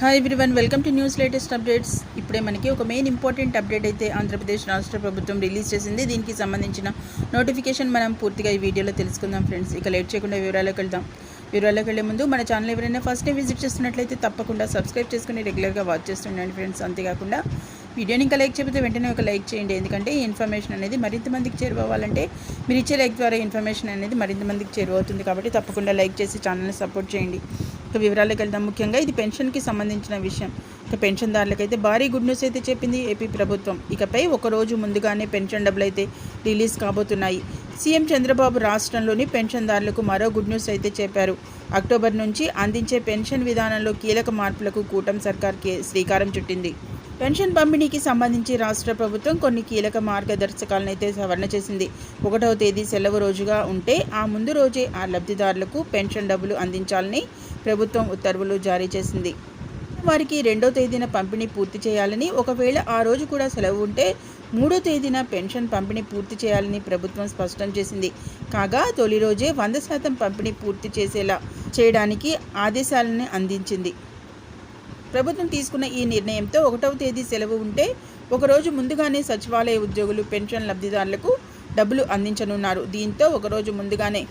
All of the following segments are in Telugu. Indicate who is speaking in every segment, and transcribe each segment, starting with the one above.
Speaker 1: Hi everyone, welcome to news latest updates. ఇప్పుడే మనకి ఒక మెయిన్ ఇంపార్టెంట్ అప్డేట్ అయితే ఆంధ్రప్రదేశ్ రాష్ట్ర ప్రభుత్వం రిలీజ్ చేసింది. దీనికి సంబంధించిన నోటిఫికేషన్ మనం పూర్తిగా ఈ వీడియోలో తెలుసుకుందాం ఫ్రెండ్స్. ఇక లేట్ చేయకుండా వివరాల్లోకి వెళ్దాం. వివరాల్లోకి వెళ్ళే ముందు మన ఛానల్ ఎవరైనా ఫస్ట్ టైం విజిట్ చేస్తున్నట్లయితే తప్పకుండా సబ్స్క్రైబ్ చేసుకుని రెగ్యులర్గా వాచ్ చేస్తుండండి ఫ్రెండ్స్. అంతేకాకుండా వీడియోని ఇంకా లైక్ చేయకపోతే వెంటనే ఒక లైక్ చేయండి. ఎందుకంటే ఈ ఇన్ఫర్మేషన్ అనేది మరింత మందికి చేరువవ్వాలంటే మీరు ఇచ్చే లైక్ ద్వారా ఇన్ఫర్మేషన్ అనేది మరింత మందికి చేరువవుతుంది. కాబట్టి తప్పకుండా లైక్ చేసి ఛానల్ని సపోర్ట్ చేయండి. ఇక వివరాలకు వెళ్దాం. ముఖ్యంగా ఇది పెన్షన్కి సంబంధించిన విషయం. ఇక పెన్షన్దారులకైతే భారీ గుడ్ న్యూస్ అయితే చెప్పింది ఏపీ ప్రభుత్వం. ఇకపై ఒకరోజు ముందుగానే పెన్షన్ డబ్బులు అయితే రిలీజ్ కాబోతున్నాయి. సీఎం చంద్రబాబు రాష్ట్రంలోని పెన్షన్దారులకు మరో గుడ్ న్యూస్ అయితే చెప్పారు. అక్టోబర్ నుంచి అందించే పెన్షన్ విధానంలో కీలక మార్పులకు కూటమి సర్కార్కి శ్రీకారం చుట్టింది. పెన్షన్ పంపిణీకి సంబంధించి రాష్ట్ర ప్రభుత్వం కొన్ని కీలక మార్గదర్శకాలను అయితే సవరణ చేసింది. 1వ తేదీ సెలవు రోజుగా ఉంటే ఆ ముందు రోజే ఆ లబ్ధిదారులకు పెన్షన్ డబ్బులు అందించాలని ప్రభుత్వం ఉత్తర్వులు జారీ చేసింది. వారికి 2వ తేదీన పంపిణీ పూర్తి చేయాలని, ఒకవేళ ఆ రోజు కూడా సెలవు ఉంటే 3వ తేదీన పెన్షన్ పంపిణీ పూర్తి చేయాలని ప్రభుత్వం స్పష్టం చేసింది. కాగా తొలి రోజే 100% పంపిణీ పూర్తి చేయడానికి ఆదేశాలను అందించింది. ప్రభుత్వం తీసుకున్న ఈ నిర్ణయంతో 1వ తేదీ సెలవు ఉంటే ఒకరోజు ముందుగానే సచివాలయ ఉద్యోగులు పెన్షన్ లబ్ధిదారులకు డబ్బులు అందించనున్నారు. దీంతో ఒకరోజు ముందుగానే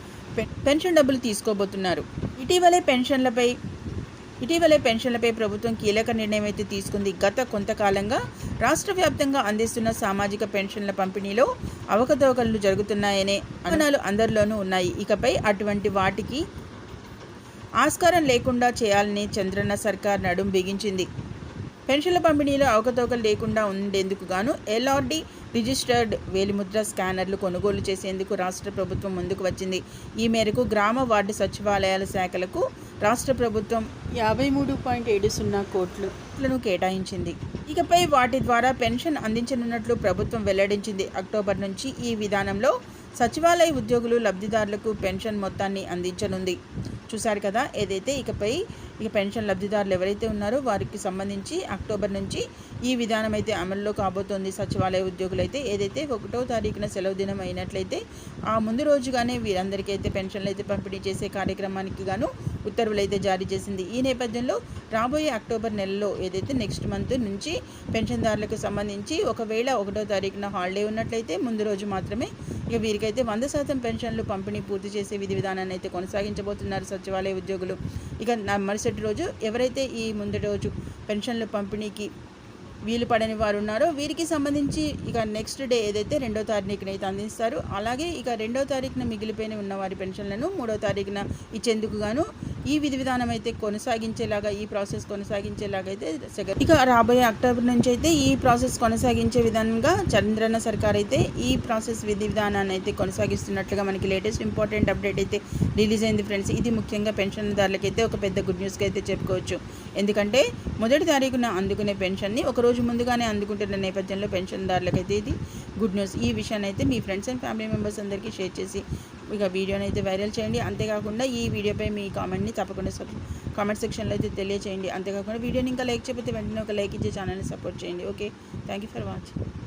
Speaker 1: పెన్షన్ డబ్బులు తీసుకోబోతున్నారు. ఇటీవలే పెన్షన్లపై ప్రభుత్వం కీలక నిర్ణయం అయితే తీసుకుంది. గత కొంతకాలంగా రాష్ట్ర వ్యాప్తంగా అందిస్తున్న సామాజిక పెన్షన్ల పంపిణీలో అవకతవకలు జరుగుతున్నాయనే అనుమానాలు అందరిలోనూ ఉన్నాయి. ఇకపై అటువంటి వాటికి ఆస్కారం లేకుండా చేయాలని చంద్రన్న సర్కార్ నడుం బిగించింది. పెన్షన్ల పంపిణీలో అవకతవకలు లేకుండా ఉండేందుకు గాను ఎల్ఆర్డి రిజిస్టర్డ్ వేలిముద్ర స్కానర్లు కొనుగోలు చేసేందుకు రాష్ట్ర ప్రభుత్వం ముందుకు వచ్చింది. ఈ మేరకు గ్రామ వార్డు సచివాలయాల శాఖలకు రాష్ట్ర ప్రభుత్వం 53.70 కోట్లను కేటాయించింది. ఇకపై వాటి ద్వారా పెన్షన్ అందించనున్నట్లు ప్రభుత్వం వెల్లడించింది. అక్టోబర్ నుంచి ఈ విధానంలో సచివాలయ ఉద్యోగులు లబ్ధిదారులకు పెన్షన్ మొత్తాన్ని అందించనుంది. చూశారు కదా, ఏదైతే ఇక పెన్షన్ లబ్ధిదారులు ఎవరైతే ఉన్నారో వారికి సంబంధించి అక్టోబర్ నుంచి ఈ విధానం అయితే అమల్లో కాబోతోంది. సచివాలయ ఉద్యోగులైతే ఏదైతే 1వ తారీఖున సెలవు దినం అయినట్లయితే ఆ ముందు రోజుగానే వీరందరికీ అయితే పెన్షన్లు అయితే పంపిణీ చేసే కార్యక్రమానికి గాను ఉత్తర్వులు అయితే జారీ చేసింది. ఈ నేపథ్యంలో రాబోయే అక్టోబర్ నెలలో ఏదైతే నెక్స్ట్ మంత్ నుంచి పెన్షన్దారులకు సంబంధించి ఒకవేళ 1వ తారీఖున హాలిడే ఉన్నట్లయితే ముందు రోజు మాత్రమే ఇక వీరికైతే 100% పెన్షన్లు పంపిణీ పూర్తి చేసే విధి విధానాన్ని అయితే కొనసాగించబోతున్నారు సచివాలయ ఉద్యోగులు. ఇక మరుసటి రోజు ఎవరైతే ఈ ముందటి రోజు పెన్షన్లు పంపిణీకి వీలు పడని వారు ఉన్నారో వీరికి సంబంధించి ఇక నెక్స్ట్ డే ఏదైతే 2వ తారీఖున అయితే అందిస్తారు. అలాగే ఇక 2వ తారీఖున మిగిలిపోయిన ఉన్న వారి పెన్షన్లను 3వ తారీఖున ఇచ్చేందుకు గాను ఈ విధి విధానం అయితే కొనసాగించేలాగా ఈ ప్రాసెస్ కొనసాగించేలాగా అయితే ఇక రాబోయే అక్టోబర్ నుంచి అయితే ఈ ప్రాసెస్ కొనసాగించే విధంగా చంద్రన్న సర్కార్ అయితే ఈ ప్రాసెస్ విధి విధానాన్ని అయితే కొనసాగిస్తున్నట్లుగా మనకి లేటెస్ట్ ఇంపార్టెంట్ అప్డేట్ అయితే రిలీజ్ అయింది ఫ్రెండ్స్. ఇది ముఖ్యంగా పెన్షన్దారులకైతే ఒక పెద్ద గుడ్ న్యూస్గా అయితే చెప్పుకోవచ్చు. ఎందుకంటే 1వ తారీఖున అందుకునే పెన్షన్ని ఒకరోజు ముందుగానే అందుకుంటున్న నేపథ్యంలో పెన్షన్దారులకైతే ఇది గుడ్ న్యూస్. ఈ విషయాన్ని అయితే మీ ఫ్రెండ్స్ అండ్ ఫ్యామిలీ మెంబర్స్ అందరికీ షేర్ చేసి ఇక వీడియోని అయితే వైరల్ చేయండి. అంతేకాకుండా ఈ వీడియోపై మీ కామెంట్ని తప్పకుండా కామెంట్ సెక్షన్లో అయితే తెలియచేయండి. అంతేకాకుండా వీడియోని ఇంకా లైక్ చేయకపోతే వెంటనే ఒక లైక్ ఇచ్చే ఛానల్ని సపోర్ట్ చేయండి. Okay, thank you for watching.